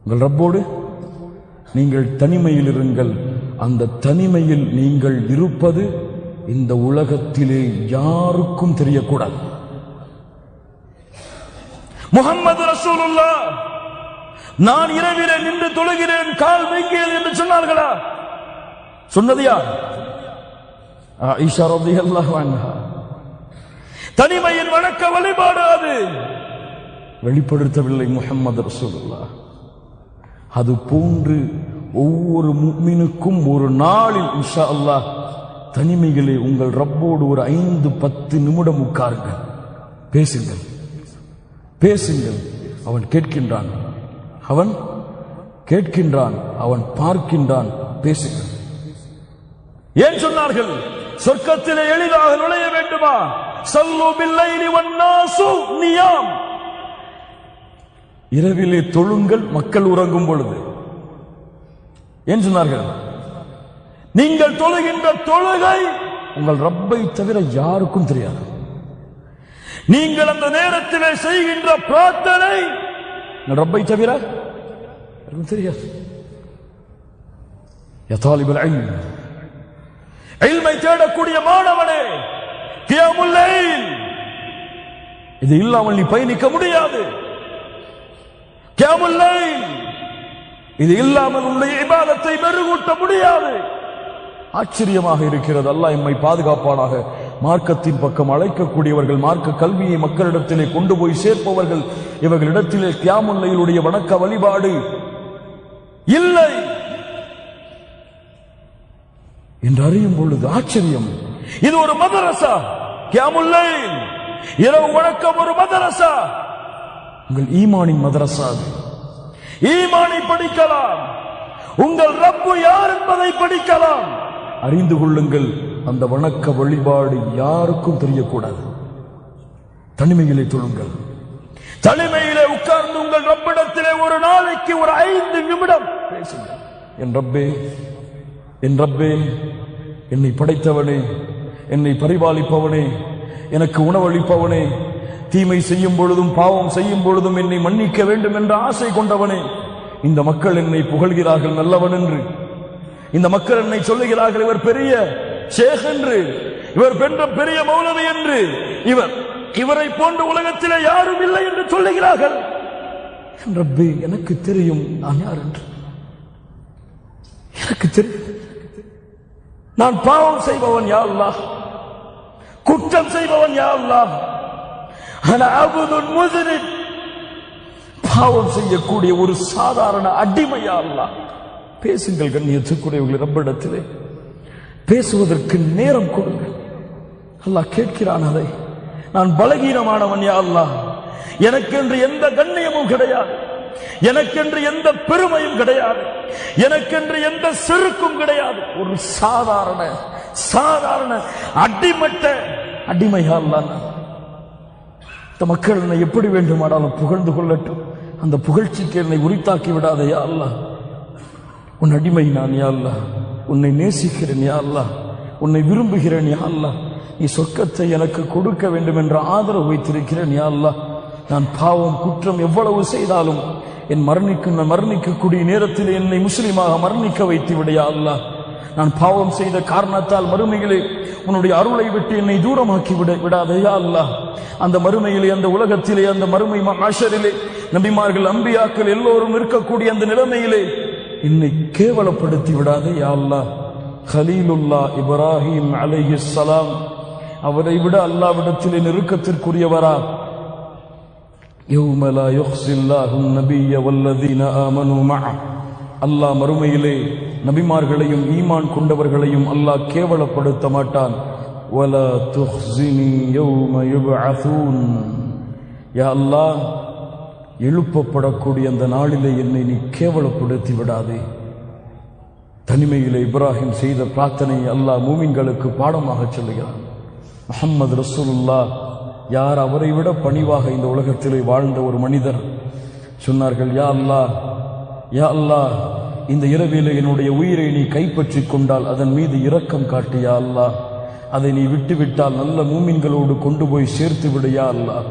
உங்கள் ரப்போடு நீங்கள் தனிமையில் இருங்கள். அந்த தனிமையில் நீங்கள் இருப்பது இந்த உலகத்திலே யாருக்கும் தெரியக்கூடாது. முஹம்மது ரசூலுல்லாஹ் நான் இரவிலே நின்று தொழுகிறேன், கால் வைக்கிறேன் என்று சொன்னார்களா? சொன்னது யார்? ஆயிஷா ரலியல்லாஹு அன்ஹா. தனிமையின் வணக்க வழிபாடு அது வெளிப்படுத்தவில்லை முஹம்மது ரசூலுல்லாஹ். அது போன்று ஒவ்வொரு முஃமினுக்கும் ஒரு நாளில் இன்ஷா அல்லாஹ் தனிமைகளே உங்கள் ரப்போடு ஒரு 5-10 நிமிடம் உட்காருங்கள், பேசுங்கள் பேசுங்கள். அவன் கேட்கின்றான், அவன் கேட்கின்றான், அவன் பார்க்கின்றான். பேசுங்கள். ஏன் சொன்னார்கள்? சொர்க்கத்திலே எளிதாக நுழைய வேண்டுமா? ஸல்லு பில்லைலி வன்னாசு நியாம். இரவிலே தொழுங்கள், மக்கள் உறங்கும் பொழுது. ஏன் சொன்னார்கள்? நீங்கள் தொழுகின்ற தொழுகை உங்கள் ரப்பை தவிர யாருக்கும் தெரியாது. நீங்கள் அந்த நேரத்திலே செய்கின்ற பிரார்த்தனை உங்கள் ரப்பை தவிர யாருக்கும் தெரியாது. யா தாலிபுல் இல்ம், இல்மை தேடக்கூடிய மாணவனே, கியாமுல் லைல் இது இல்லாமல் நீ பயணிக்க முடியாது. கியாமுல் லைல் இது இல்லாமல் உன்னுடைய இபாதத்தை மெருகூட்ட முடியாது. ஆச்சரியமாக இருக்கிறது. அல்லாஹ் எம்மை பாதுகாப்பானாக. மார்க்கத்தின் பக்கம் அழைக்கக்கூடியவர்கள், மார்க்க கல்வியை மக்களிடத்திலே கொண்டு போய் சேர்ப்பவர்கள், இவர்களிடத்திலே கியாமுல் லைலுடைய வணக்க வழிபாடு இல்லை என்று அறியும் பொழுது ஆச்சரியம். இது ஒரு மதரசா. கியாமுல் லைல் இரவு வணக்கம் ஒரு மதரசா. உங்கள் ஈமானின் மதரசா. ஈமானை படிக்கலாம், உங்கள் ரப்பு யார் என்பதை படிக்கலாம். அறிந்து கொள்ளுங்கள். அந்த வணக்க வழிபாடு யாருக்கும் தெரியக்கூடாது. தனிமையிலே தொழுங்கள். தனிமையிலே உட்கார்ந்து உங்கள் ரப்பிடத்திலே ஒரு நாளைக்கு ஒரு 5 நிமிடம் பேசுங்கள். என் ரப்பே, என் ரப்பே, என்னை படைத்தவனே, என்னை பரிபாலிப்பவனே, எனக்கு உணவளிப்பவனே, தீமை செய்யும் பொழுதும் பாவம் செய்யும் பொழுதும் என்னை மன்னிக்க வேண்டும் என்ற ஆசை கொண்டவனே, இந்த மக்கள் என்னை புகழ்கிறார்கள் நல்லவன் என்று. இந்த மக்கள் என்னை சொல்லுகிறார்கள் இவர் பெரிய ஷேக் என்று, இவர் பெரிய மௌலவி என்று, இவரை போன்ற உலகத்திலே யாரும் இல்லை என்று சொல்லுகிறார்கள். ரப்பே, எனக்கு தெரியும் நான் யார் என்று. எனக்கு தெரியும் நான் பாவம் செய்பவன் யா அல்லாஹ், குற்றம் செய்பவன் யா அல்லாஹ். அன அப்துன் முஸ்லிம், பாவம் செய்யக்கூடிய ஒரு சாதாரண அடிமை யா அல்லாஹ். பேசுங்கள் கண்ணியத்துக்குரியவர்கள், ரப்பிடத்திலே பேசுவதற்கு நேரம் கொடுங்கள். அல்லாஹ் கேட்கிறான் அதை. நான் பலகீனமானவன் யா அல்லாஹ், எனக்கென்று எந்த கண்ணியமும் கிடையாது, எனக்கென்று எந்த பெருமையும் கிடையாது, எனக்கென்று எந்த செருக்கும் கிடையாது. ஒரு சாதாரண அடிமட்ட அடிமை யா அல்லாஹ். இந்த மக்கள் என்னை எப்படி வேண்டுமானாலும் புகழ்ந்து கொள்ளட்டும், அந்த புகழ்ச்சிக்கு என்னை உரித்தாக்கி விடாதே யா அல்லாஹ். உன் அடிமை நான் யா அல்லாஹ், உன்னை நேசிக்கிறேன் யா அல்லாஹ், உன்னை விரும்புகிறேன் யா அல்லாஹ். நீ சொர்க்கத்தை எனக்கு கொடுக்க வேண்டும் என்ற ஆதரவு வைத்திருக்கிறேன் யா அல்லாஹ். நான் பாவம் குற்றம் எவ்வளவு செய்தாலும் என் மரணிக்கக்கூடிய நேரத்தில் என்னை முஸ்லிமாக மரணிக்க வைத்து விட யா அல்லாஹ். நான் பாவம் செய்த காரணத்தால் மறுமையிலே உன்னுடைய அருளை விட்டு என்னை தூரமாக்கி விடாதே யா அல்லாஹ். அந்த மறுமையிலே, அந்த உலகத்திலே, அந்த மறுமை மஹ்ஷரிலே நபிமார்கள் அம்பியாக்கள் எல்லோரும் இருக்கக்கூடிய அந்த நிலைமையிலே என்னை கேவலப்படுத்தி விடாதே யா அல்லாஹ். கலீலுல்லாஹ் இப்ராஹிம் அலைஹிஸ்ஸலாம், அவரை விட அல்லாஹ்விடத்திலே நெருக்கத்திற்குரியவரா? யௌம லா யுக்ஸில்லாஹு நபிய்ய வல்லதீன ஆமனூ மஅ, அல்லாஹ் மறுமையிலே நபிமார்களையும் ஈமான் கொண்டவர்களையும் அல்லாஹ் கேவலப்படுத்த மாட்டான். வலா துஹ்ஸினி யௌம யுப்அஸூன், யா அல்லாஹ் எழுப்பப்படக்கூடிய அந்த நாளிலே என்னை நீ கேவலப்படுத்தி விடாதே. தனிமையிலே இப்ராஹிம் செய்த பிரார்த்தனை அல்லாஹ் மூமின்களுக்கு பாடமாக சொல்லுகிறான். முஹம்மது ரசூலுல்லாஹ் யார் அவரை விட பணிவாக இந்த உலகத்திலே வாழ்ந்த ஒரு மனிதர் சொன்னார்கள், யா அல்லாஹ், யா அல்லாஹ், இந்த இரவிலே என்னுடைய உயிரை நீ கைப்பற்றிக் கொண்டால் அதன் மீது இரக்கம் காட்டு யா அல்லாஹ், அதை நீ விட்டுவிட்டால் நல்ல மூமின்களோடு கொண்டு போய் சேர்த்து விடு யா அல்லாஹ்.